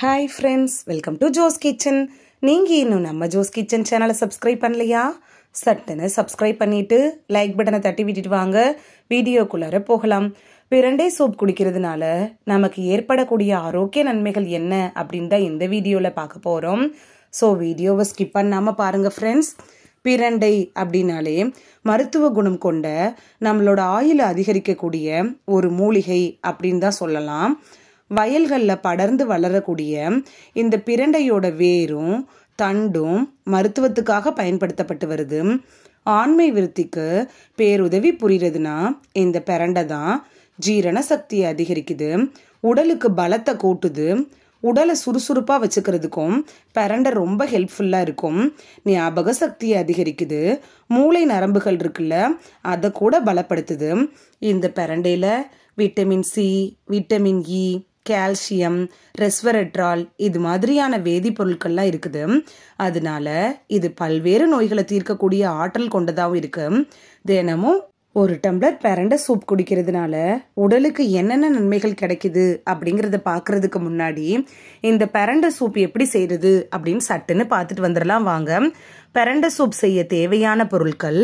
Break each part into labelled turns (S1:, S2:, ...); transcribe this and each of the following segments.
S1: Hi friends, welcome to Jo's Kitchen. நீங்க இன்னும் நம்ம ஜோஸ் கிச்சன் சேனலை சப்ஸ்கிரைப் பண்ணலையா? சட்டுன்னு சப்ஸ்கிரைப் பண்ணிட்டு லைக் பட்டனை தட்டி விட்டுட்டு வாங்க. வீடியோக்குள்ளார போகலாம். பிரண்டை சூப் குடிக்கிறதுனால நமக்கு ஏற்படக்கூடிய ஆரோக்கிய நன்மைகள் என்ன அப்படின்னு தான் இந்த வீடியோவில் பார்க்க போகிறோம். ஸோ வீடியோவை ஸ்கிப் பண்ணாமல் பாருங்கள் ஃப்ரெண்ட்ஸ். பிரண்டை அப்படின்னாலே மருத்துவ குணம் கொண்ட நம்மளோட ஆயுளை அதிகரிக்கக்கூடிய ஒரு மூலிகை அப்படின்னு தான் சொல்லலாம். வயல்களில் படர்ந்து வளரக்கூடிய இந்த பிரண்டையோட வேரும் தண்டும் மருத்துவத்துக்காக பயன்படுத்தப்பட்டு வருது. ஆண்மை விருத்திக்கு பேருதவி புரிகிறதுனா இந்த பிரண்டை தான். ஜீரண சக்தியை அதிகரிக்குது, உடலுக்கு பலத்தை கூட்டுது, உடலை சுறுசுறுப்பாக வச்சுக்கிறதுக்கும் பிரண்டை ரொம்ப ஹெல்ப்ஃபுல்லாக இருக்கும். ஞாபக சக்தியை அதிகரிக்குது, மூளை நரம்புகள் இருக்குல்ல அதை கூட பலப்படுத்துது. இந்த பிரண்டையில் vitamin C, vitamin E, calcium, resveratrol இது மாதிரியான வேதிப்பொருட்கள்லாம் இருக்குது. அதனால இது பல்வேறு நோய்களை தீர்க்கக்கூடிய ஆற்றல் கொண்டதாகவும் இருக்கு. தினமும் ஒரு டம்ளர் பிரண்டை சூப் குடிக்கிறதுனால உடலுக்கு என்னென்ன நன்மைகள் கிடைக்குது அப்படிங்கிறத பார்க்கறதுக்கு முன்னாடி இந்த பிரண்டை சூப் எப்படி செய்யறது அப்படின்னு சட்டுன்னு பார்த்துட்டு வந்துடலாம் வாங்க. பிரண்டை சூப் செய்ய தேவையான பொருட்கள்: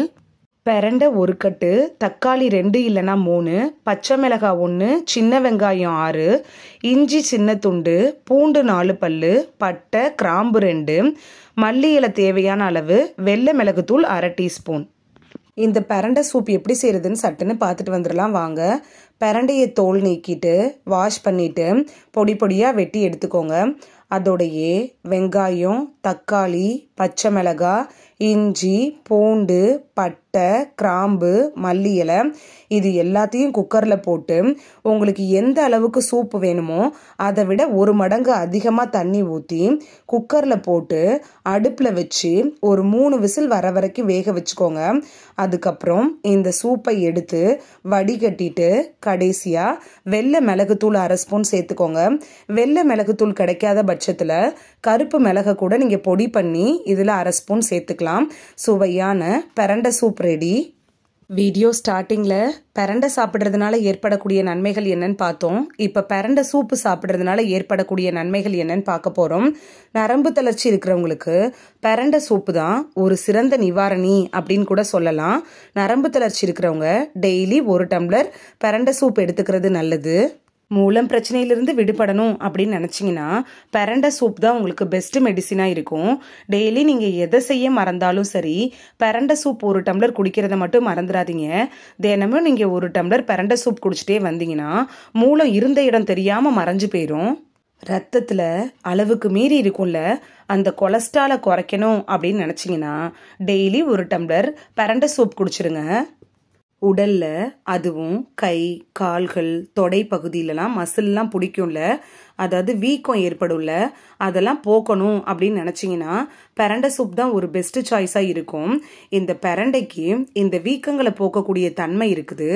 S1: பிரண்டை 1 கட்டு, தக்காளி 2 இல்லைனா 3, பச்சை மிளகாய் 1, சின்ன வெங்காயம் 6, இஞ்சி சின்ன துண்டு, பூண்டு 4 பல்லு, பட்டை கிராம்பு 2, மல்லி இலை தேவையான அளவு, வெள்ளை மிளகுத்தூள் 1/2 டீஸ்பூன். இந்த பிரண்டை சூப் எப்படி செய்யறதுன்னு சட்டுன்னு பார்த்துட்டு வந்துடலாம் வாங்க. பிரண்டையை தோல் நீக்கிட்டு வாஷ் பண்ணிட்டு பொடி பொடியாக வெட்டி எடுத்துக்கோங்க. அதோடையே வெங்காயம், தக்காளி, பச்சை மிளகாய், இஞ்சி, பூண்டு, பட்டை, கிராம்பு, மல்லி இலை இது எல்லாத்தையும் குக்கரில் போட்டு உங்களுக்கு எந்த அளவுக்கு சூப்பு வேணுமோ அதை விட 1 மடங்கு அதிகமாக தண்ணி ஊற்றி குக்கரில் போட்டு அடுப்பில் வச்சு ஒரு 3 விசில் வர வரைக்கும் வேக வச்சுக்கோங்க. அதுக்கப்புறம் இந்த சூப்பை எடுத்து வடிகட்டிட்டு கடைசியாக வெள்ளை மிளகுத்தூள் 1/2 ஸ்பூன் சேர்த்துக்கோங்க. வெள்ளை மிளகுத்தூள் கிடைக்காத பட்சத்தில் கருப்பு மிளகை கூட நீங்கள் பொடி பண்ணி இதில் 1/2 ஸ்பூன் சேர்த்துக்கலாம். சுவையான பிரண்டை சூப் ரெடி. வீடியோ ஸ்டார்டிங்கில் பிரண்டை சாப்பிட்றதுனால ஏற்படக்கூடிய நன்மைகள் என்னன்னு பார்த்தோம். இப்போ பிரண்டை சூப்பு சாப்பிட்றதுனால ஏற்படக்கூடிய நன்மைகள் என்னன்னு பார்க்க போகிறோம். நரம்பு தளர்ச்சி இருக்கிறவங்களுக்கு பிரண்டை சூப்பு தான் ஒரு சிறந்த நிவாரணி அப்படின்னு கூட சொல்லலாம். நரம்பு தளர்ச்சி இருக்கிறவங்க டெய்லி 1 டம்ளர் பிரண்டை சூப் எடுத்துக்கிறது நல்லது. மூலம் பிரச்சனையிலிருந்து விடுபடணும் அப்படின்னு நினச்சிங்கன்னா பிரண்டை சூப் தான் உங்களுக்கு பெஸ்ட் மெடிசினாக இருக்கும். டெய்லி நீங்கள் எதை செய்ய மறந்தாலும் சரி, பிரண்டை சூப் 1 டம்ளர் குடிக்கிறத மட்டும் மறந்துடாதீங்க. தினமும் நீங்கள் 1 டம்ளர் பிரண்டை சூப் குடிச்சிட்டே வந்தீங்கன்னா மூலம் இருந்த இடம் தெரியாமல் மறைஞ்சு போயிடும். ரத்தத்தில் அளவுக்கு மீறி இருக்கும்ல, அந்த கொலஸ்ட்ராலை குறைக்கணும் அப்படின்னு நினச்சிங்கன்னா டெய்லி 1 டம்ளர் பிரண்டை சூப் குடிச்சிருங்க. உடல்ல அதுவும் கை, கால்கள், தொடை பகுதியிலலாம் மசில்லாம் பிடிக்கும்ல, அதாவது வீக்கம் ஏற்படும்ல, அதெல்லாம் போக்கணும் அப்படின்னு நினச்சிங்கன்னா பிரண்டை சூப் தான் ஒரு பெஸ்ட் சாய்ஸாக இருக்கும். இந்த பிரண்டைக்கு இந்த வீக்கங்களை போக்கக்கூடிய தன்மை இருக்குது.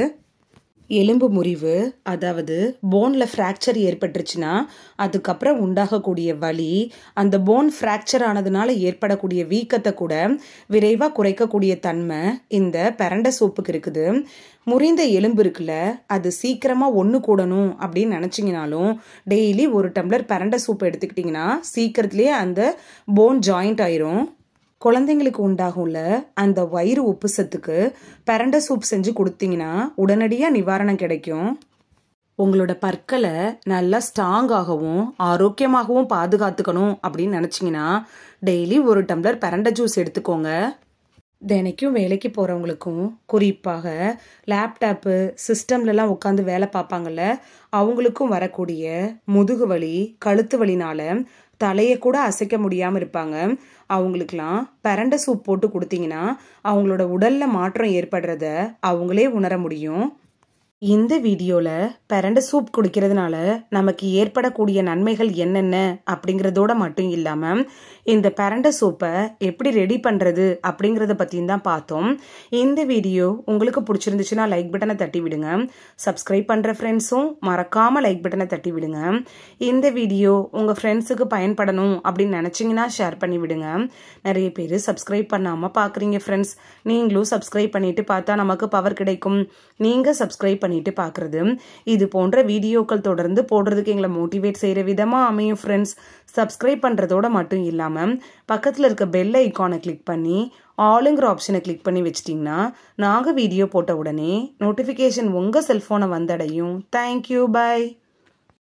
S1: எலும்பு முறிவு, அதாவது போனில் ஃப்ராக்சர் ஏற்பட்டுருச்சுன்னா அதுக்கப்புறம் உண்டாகக்கூடிய வலி, அந்த போன் ஃப்ராக்சர் ஆனதுனால ஏற்படக்கூடிய வீக்கத்தை கூட விரைவாக குறைக்கக்கூடிய தன்மை இந்த பிரண்டை சூப்புக்கு இருக்குது. முறிந்த எலும்பு இருக்குல்ல, அது சீக்கிரமாக ஒன்று கூடணும் அப்படின்னு நினச்சிங்கனாலும் டெய்லி 1 டம்ளர் பிரண்டை சூப் எடுத்துக்கிட்டிங்கன்னா சீக்கிரத்துலேயே அந்த போன் ஜாயிண்ட் ஆயிரும். குழந்தைங்களுக்கு உண்டாகும்ல அந்த வயிறு உப்புசத்துக்கு பிரண்டை சூப் செஞ்சு கொடுத்தீங்கன்னா உடனடியாக நிவாரணம் கிடைக்கும். உங்களோட பற்களை நல்லா ஸ்ட்ராங்காகவும் ஆரோக்கியமாகவும் பாதுகாத்துக்கணும் அப்படின்னு நினச்சிங்கன்னா டெய்லி 1 டம்ளர் பிரண்டை ஜூஸ் எடுத்துக்கோங்க. தினைக்கும் வேலைக்கு போகிறவங்களுக்கும், குறிப்பாக லேப்டாப்பு சிஸ்டம்லலாம் உட்காந்து வேலை பார்ப்பாங்கள்ல, அவங்களுக்கும் வரக்கூடிய முதுகு வலி, கழுத்து வலினால தலையை கூட அசைக்க முடியாமல் இருப்பாங்க. அவங்களுக்கெல்லாம் பிரண்டை சூப் போட்டு கொடுத்தீங்கன்னா அவங்களோட உடலில் மாற்றம் ஏற்படுறத அவங்களே உணர முடியும். இந்த வீடியோவில் பிரண்டை சூப் குடிக்கிறதுனால நமக்கு ஏற்படக்கூடிய நன்மைகள் என்னென்ன அப்படிங்கிறதோட மட்டும் இல்லாமல் இந்த பிரண்டை சூப்பை எப்படி ரெடி பண்ணுறது அப்படிங்கிறத பற்றியும் தான் பார்த்தோம். இந்த வீடியோ உங்களுக்கு பிடிச்சிருந்துச்சுன்னா லைக் பட்டனை தட்டி விடுங்க. சப்ஸ்கிரைப் பண்ணுற ஃப்ரெண்ட்ஸும் மறக்காமல் லைக் பட்டனை தட்டி விடுங்க. இந்த வீடியோ உங்கள் ஃப்ரெண்ட்ஸுக்கு பயன்படணும் அப்படின்னு நினச்சிங்கன்னா ஷேர் பண்ணி விடுங்க. நிறைய பேர் சப்ஸ்கிரைப் பண்ணாமல் பார்க்குறீங்க ஃப்ரெண்ட்ஸ். நீங்களும் சப்ஸ்கிரைப் பண்ணிவிட்டு பார்த்தா நமக்கு பவர் கிடைக்கும். நீங்கள் சப்ஸ்கிரைப் பண்ணிட்டு பார்க்குறது. இது போன்ற வீடியோக்கள் தொடர்ந்து போடுறதுக்கு எங்களை மோட்டிவேட் செய்கிற விதமாக அமையும் ஃப்ரெண்ட்ஸ். சப்ஸ்கிரைப் பண்ணுறதோட மட்டும் இல்லாமல் பக்கத்தில் இருக்க பெல் ஐக்கானை கிளிக் பண்ணி ஆளுங்கிற ஆப்ஷனை கிளிக் பண்ணி வச்சிட்டிங்கன்னா நாங்கள் வீடியோ போட்ட உடனே நோட்டிஃபிகேஷன் உங்கள் செல்ஃபோனை வந்தடையும். Thank you, by.